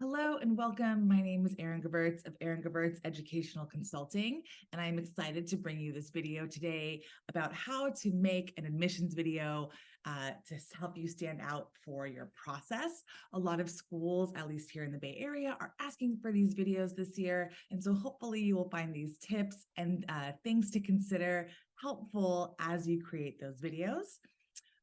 Hello and welcome. My name is Erin Gebertz of Erin Gebertz Educational Consulting, and I'm excited to bring you this video today about how to make an admissions video to help you stand out for your process. A lot of schools, at least here in the Bay Area, are asking for these videos this year, and so hopefully you will find these tips and things to consider helpful as you create those videos.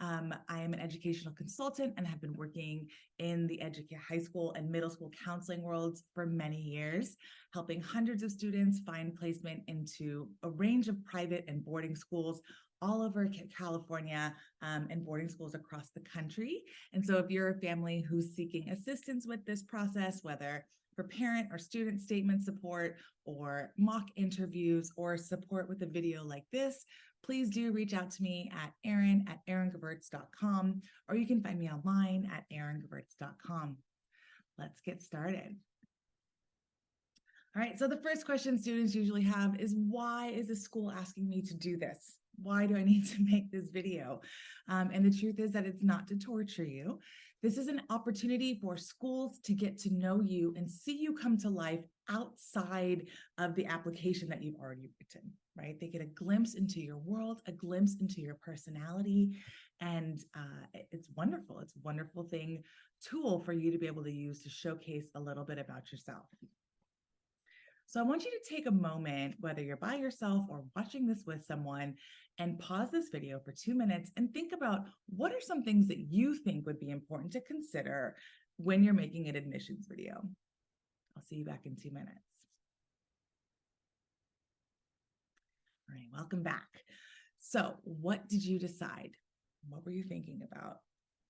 I am an educational consultant and have been working in the high school and middle school counseling worlds for many years, helping hundreds of students find placement into a range of private and boarding schools all over California and boarding schools across the country. And so if you're a family who's seeking assistance with this process, whether for parent or student statement support or mock interviews or support with a video like this, please do reach out to me at Erin@eringebertz.com, or you can find me online at eringebertz.com. Let's get started. All right, so the first question students usually have is, why is the school asking me to do this? Why do I need to make this video? And the truth is that it's not to torture you. This is an opportunity for schools to get to know you and see you come to life outside of the application that you've already written, right? They get a glimpse into your world, a glimpse into your personality, and it's wonderful. It's a wonderful tool for you to be able to use to showcase a little bit about yourself. So I want you to take a moment, whether you're by yourself or watching this with someone, and pause this video for 2 minutes and think about what are some things that you think would be important to consider when you're making an admissions video. I'll see you back in 2 minutes. All right, welcome back. So what did you decide? What were you thinking about?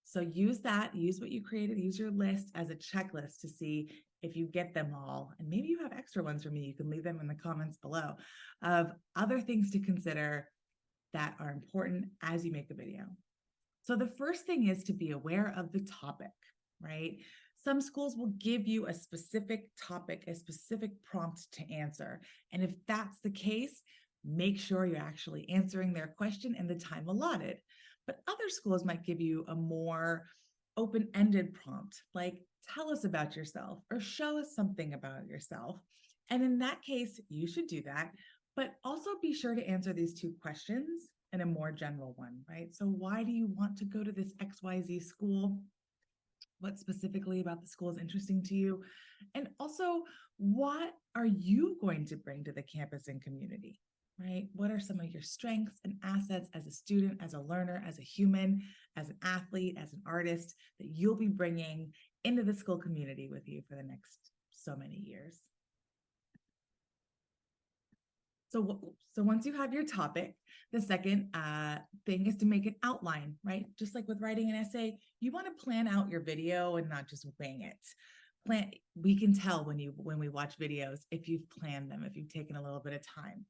So use what you created, use your list as a checklist to see if you get them all. And maybe you have extra ones for me. You can leave them in the comments below of other things to consider that are important as you make a video. So the first thing is to be aware of the topic, right? Some schools will give you a specific topic, a specific prompt to answer. And if that's the case, make sure you're actually answering their question in the time allotted. But other schools might give you a more open-ended prompt, like tell us about yourself or show us something about yourself. And in that case, you should do that, but also be sure to answer these two questions in a more general one, right? So why do you want to go to this XYZ school? What specifically about the school is interesting to you? And also, what are you going to bring to the campus and community? Right? What are some of your strengths and assets as a student, as a learner, as a human, as an athlete, as an artist that you'll be bringing into the school community with you for the next so many years? So once you have your topic, the second thing is to make an outline, right? Just like with writing an essay, you want to plan out your video and not just wing it. We can tell when we watch videos if you've planned them, if you've taken a little bit of time.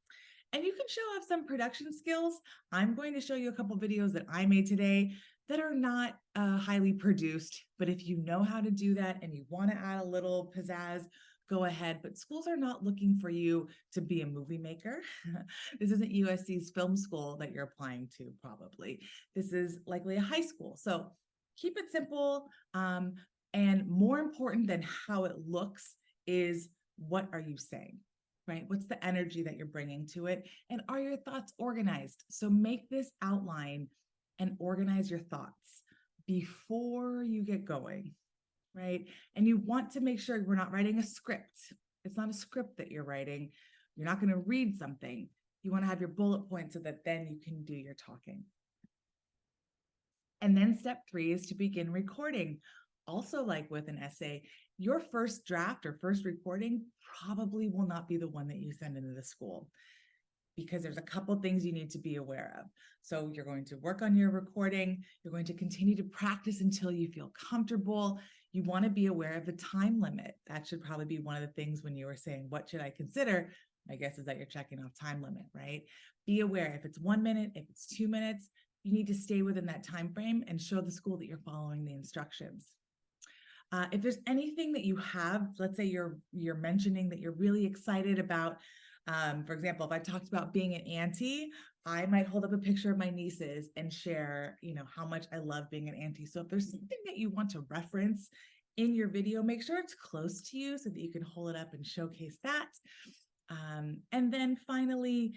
And you can show off some production skills. I'm going to show you a couple videos that I made today that are not highly produced, but if you know how to do that and you want to add a little pizzazz, go ahead. But schools are not looking for you to be a movie maker. This isn't USC's film school that you're applying to, probably. This is likely a high school. So keep it simple. And more important than how it looks is, what are you saying? Right? What's the energy that you're bringing to it? And are your thoughts organized? So make this outline and organize your thoughts before you get going, right? And you want to make sure we're not writing a script. It's not a script that you're writing. You're not going to read something. You want to have your bullet points so that then you can do your talking. And then step 3 is to begin recording. Also, like with an essay, your first draft or first recording probably will not be the one that you send into the school, because there's a couple things you need to be aware of. So you're going to work on your recording. You're going to continue to practice until you feel comfortable. You want to be aware of the time limit. That should probably be one of the things when you were saying, what should I consider? My guess is that you're checking off time limit, right? Be aware if it's 1 minute, if it's 2 minutes, you need to stay within that time frame and show the school that you're following the instructions. If there's anything that you have, let's say you're mentioning that you're really excited about, for example, if I talked about being an auntie, I might hold up a picture of my nieces and share, how much I love being an auntie. So if there's something that you want to reference in your video, make sure it's close to you so that you can hold it up and showcase that. And then finally,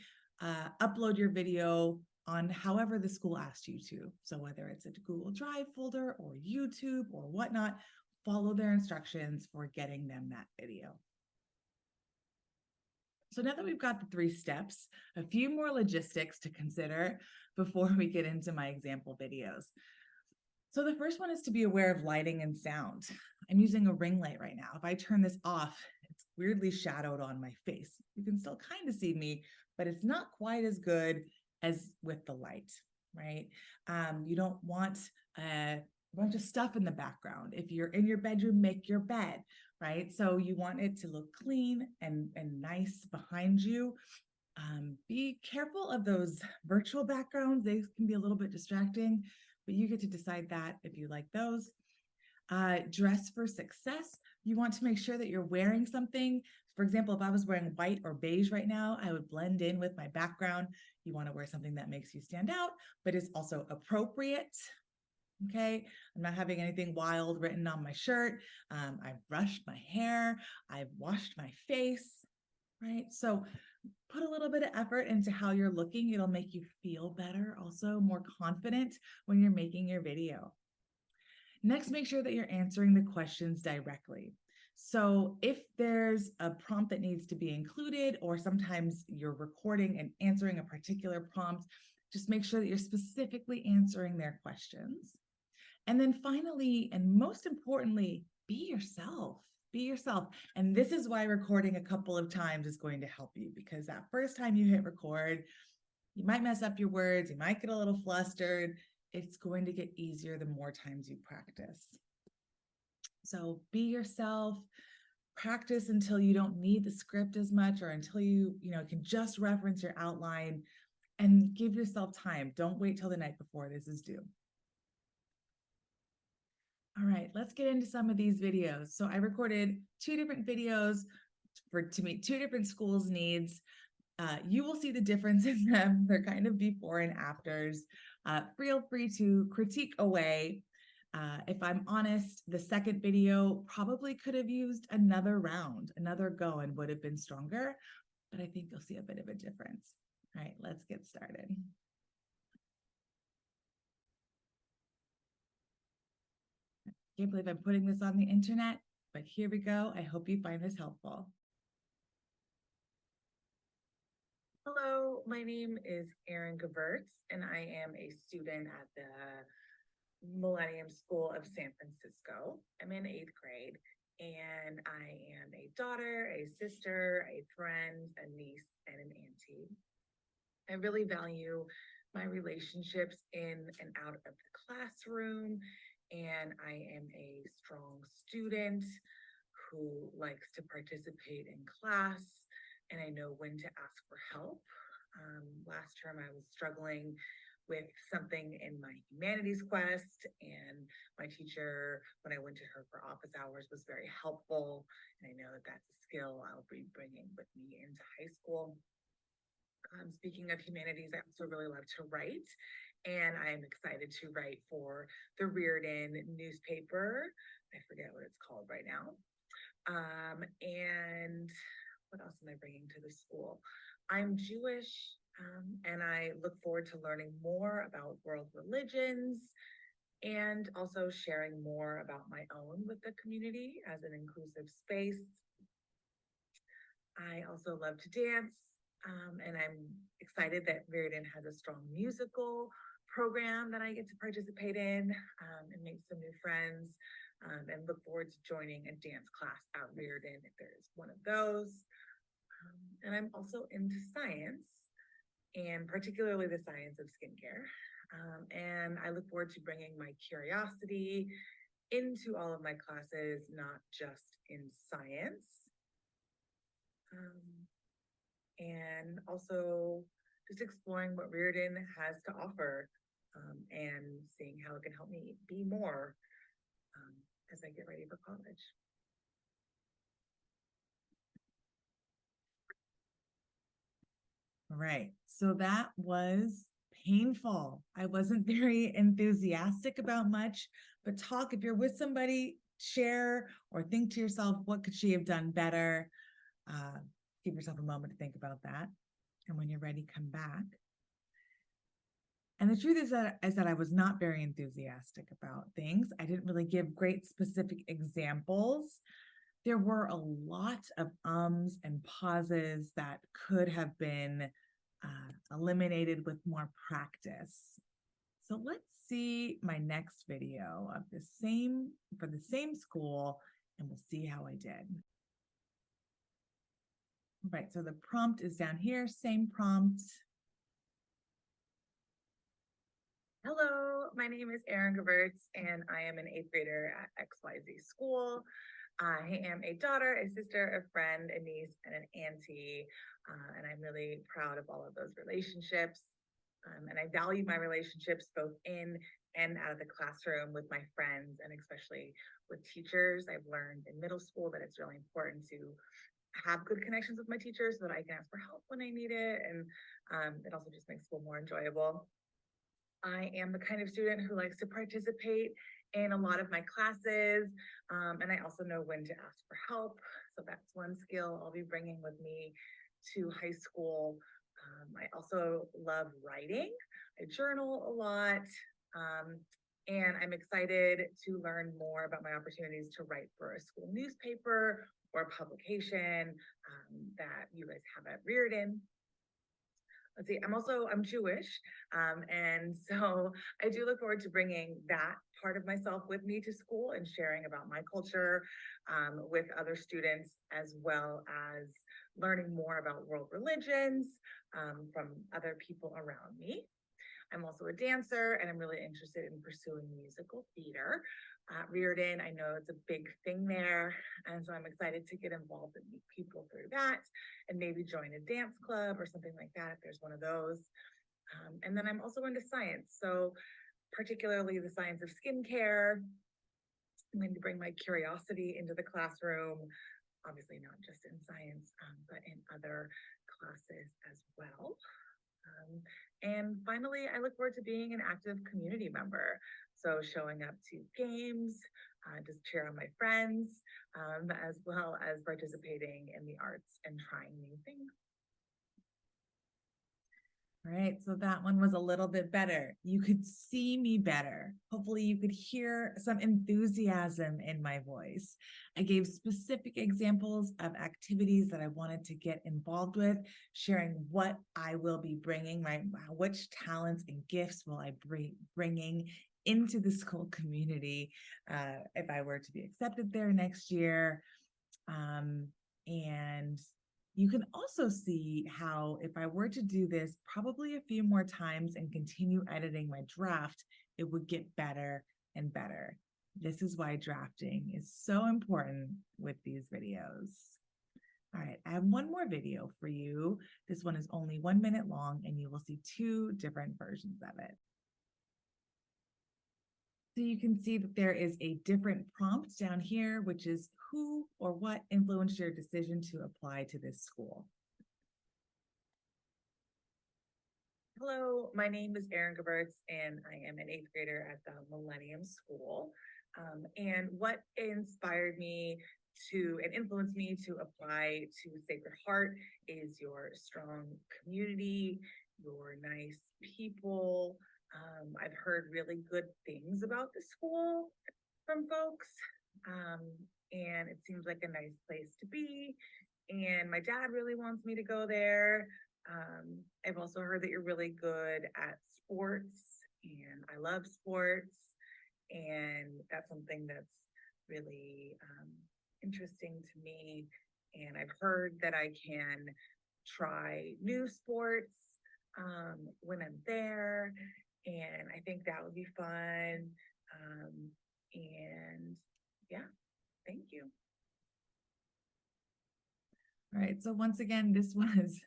upload your video on however the school asked you to. So whether it's a Google Drive folder or YouTube or whatnot, follow their instructions for getting them that video. So now that we've got the 3 steps, a few more logistics to consider before we get into my example videos. So the first one is to be aware of lighting and sound. I'm using a ring light right now. If I turn this off, it's weirdly shadowed on my face. You can still kind of see me, but it's not quite as good as with the light, right? You don't want a bunch of stuff in the background. If you're in your bedroom, make your bed, right? So you want it to look clean and nice behind you. Be careful of those virtual backgrounds. They can be a little bit distracting, but you get to decide that if you like those. Dress for success. You want to make sure that you're wearing something. For example, if I was wearing white or beige right now, I would blend in with my background. You want to wear something that makes you stand out, but is also appropriate. Okay, I'm not having anything wild written on my shirt. I've brushed my hair. I've washed my face, right? So put a little bit of effort into how you're looking. It'll make you feel better, also more confident when you're making your video. Next, make sure that you're answering the questions directly. So if there's a prompt that needs to be included, or sometimes you're recording and answering a particular prompt, just make sure that you're specifically answering their questions. And then finally, and most importantly, be yourself. Be yourself. And this is why recording a couple of times is going to help you, because that first time you hit record, you might mess up your words, you might get a little flustered. It's going to get easier the more times you practice. So be yourself, practice until you don't need the script as much, or until you can just reference your outline, and give yourself time. Don't wait till the night before this is due. All right, let's get into some of these videos. So I recorded 2 different videos to meet 2 different schools' needs. You will see the difference in them. They're kind of before and afters. Feel free to critique away. If I'm honest, the second video probably could have used another round, another go, and would have been stronger, but I think you'll see a bit of a difference. All right, let's get started. Can't believe I'm putting this on the internet, but here we go. I hope you find this helpful. Hello, my name is Erin Gevertz, and I am a student at the Millennium School of San Francisco. I'm in 8th grade, and I am a daughter, a sister, a friend, a niece, and an auntie. I really value my relationships in and out of the classroom, and I am a strong student who likes to participate in class, and I know when to ask for help. Last term, I was struggling with something in my humanities quest, and my teacher, when I went to her for office hours, was very helpful, and I know that that's a skill I'll be bringing with me into high school. Speaking of humanities, I also really love to write, and I'm excited to write for the Reardon newspaper. I forget what it's called right now. And what else am I bringing to the school? I'm Jewish, and I look forward to learning more about world religions, and also sharing more about my own with the community as an inclusive space. I also love to dance, and I'm excited that Reardon has a strong musical program that I get to participate in, and make some new friends, and look forward to joining a dance class at Reardon if there is one of those. And I'm also into science, and particularly the science of skincare. And I look forward to bringing my curiosity into all of my classes, not just in science. And also just exploring what Reardon has to offer, and seeing how it can help me be more as I get ready for college. Right. So that was painful. I wasn't very enthusiastic about much, but if you're with somebody, share or think to yourself, what could she have done better? Give yourself a moment to think about that. And when you're ready, come back. And the truth is that I was not very enthusiastic about things. I didn't really give great specific examples. There were a lot of ums and pauses that could have been eliminated with more practice. So let's see my next video of for the same school, and we'll see how I did. Right, so the prompt is down here, same prompt. Hello, my name is Erin, and I am an 8th grader at XYZ school. I am a daughter, a sister, a friend, a niece, and an auntie, and I'm really proud of all of those relationships. And I value my relationships both in and out of the classroom with my friends, and especially with teachers. I've learned in middle school that it's really important to have good connections with my teachers so that I can ask for help when I need it, and it also just makes school more enjoyable. I am the kind of student who likes to participate in a lot of my classes, and I also know when to ask for help. So that's one skill I'll be bringing with me to high school. I also love writing. I journal a lot, and I'm excited to learn more about my opportunities to write for a school newspaper or publication that you guys have at Reardon. Let's see, I'm Jewish. And so I do look forward to bringing that part of myself with me to school and sharing about my culture with other students, as well as learning more about world religions from other people around me. I'm also a dancer, and I'm really interested in pursuing musical theater. Reardon, I know it's a big thing there, and so I'm excited to get involved and meet people through that, and maybe join a dance club or something like that if there's one of those. And then I'm also into science, so particularly the science of skincare. I'm going to bring my curiosity into the classroom, obviously not just in science, but in other classes as well. And finally, I look forward to being an active community member. So showing up to games, just cheer on my friends, as well as participating in the arts and trying new things. All right, so that one was a little bit better. You could see me better. Hopefully you could hear some enthusiasm in my voice. I gave specific examples of activities that I wanted to get involved with, sharing what I will be bringing, right? Which talents and gifts will I be bringing into the school community if I were to be accepted there next year. And you can also see how if I were to do this probably a few more times and continue editing my draft, it would get better and better. This is why drafting is so important with these videos. All right, I have one more video for you. This one is only 1 minute long, and you will see 2 different versions of it. So you can see that there is a different prompt down here, which is who or what influenced your decision to apply to this school? Hello, my name is Erin, and I am an 8th grader at the Millennium School. And what inspired me and influenced me to apply to Sacred Heart is your strong community, your nice people. I've heard really good things about the school from folks, and it seems like a nice place to be. And my dad really wants me to go there. I've also heard that you're really good at sports, and I love sports, and that's something that's really interesting to me. And I've heard that I can try new sports when I'm there, and I think that would be fun. And yeah, thank you. All right, so once again, this was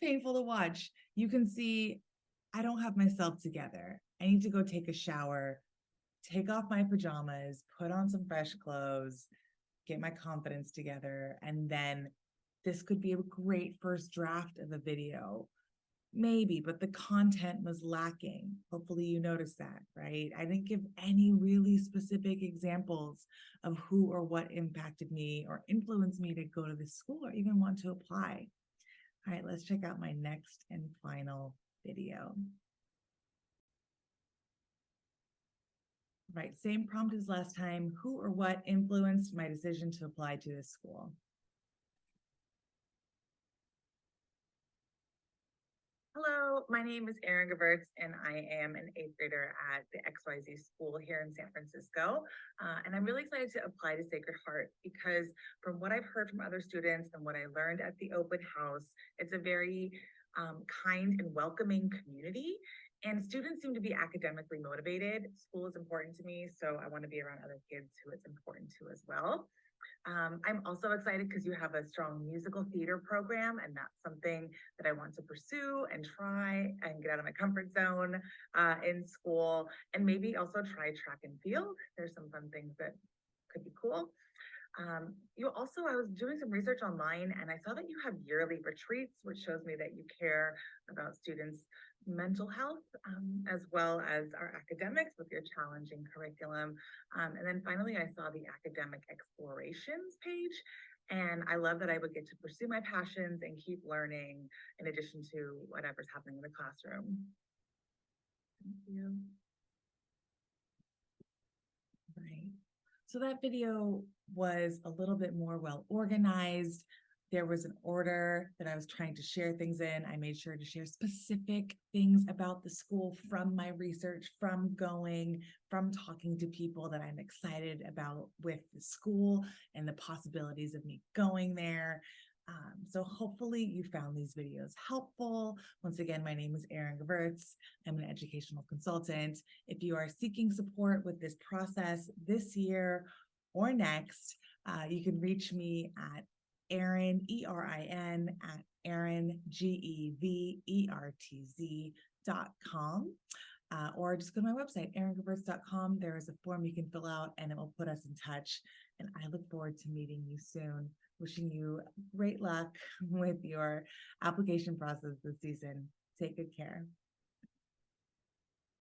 painful to watch. You can see I don't have myself together. I need to go take a shower, take off my pajamas, put on some fresh clothes, get my confidence together, and then this could be a great first draft of a video. Maybe, but the content was lacking. Hopefully you noticed that, right? I didn't give any really specific examples of who or what impacted me or influenced me to go to this school or even want to apply. All right, let's check out my next and final video. Right, same prompt as last time. Who or what influenced my decision to apply to this school? Hello, my name is Erin and I am an eighth grader at the XYZ school here in San Francisco. And I'm really excited to apply to Sacred Heart because from what I've heard from other students and what I learned at the open house, it's a very kind and welcoming community. And students seem to be academically motivated. School is important to me, so I want to be around other kids who it's important to as well. I'm also excited because you have a strong musical theater program, and that's something that I want to pursue and try and get out of my comfort zone in school, and maybe also try track and field. There's some fun things that could be cool. I was doing some research online and I saw that you have yearly retreats, which shows me that you care about students' mental health as well as our academics with your challenging curriculum. And then finally, I saw the academic explorations page. And I love that I would get to pursue my passions and keep learning in addition to whatever's happening in the classroom. Thank you. Right. So that video was a little bit more well organized. There was an order that I was trying to share things in. I made sure to share specific things about the school from my research, from talking to people that I'm excited about with the school and the possibilities of me going there. So hopefully you found these videos helpful. Once again, my name is Erin Gevirtz. I'm an educational consultant. If you are seeking support with this process this year or next, you can reach me at Erin, E-R-I-N, at Erin, Gevertz.com. Or just go to my website, eringevirtz.com. There is a form you can fill out and it will put us in touch. And I look forward to meeting you soon. Wishing you great luck with your application process this season. Take good care.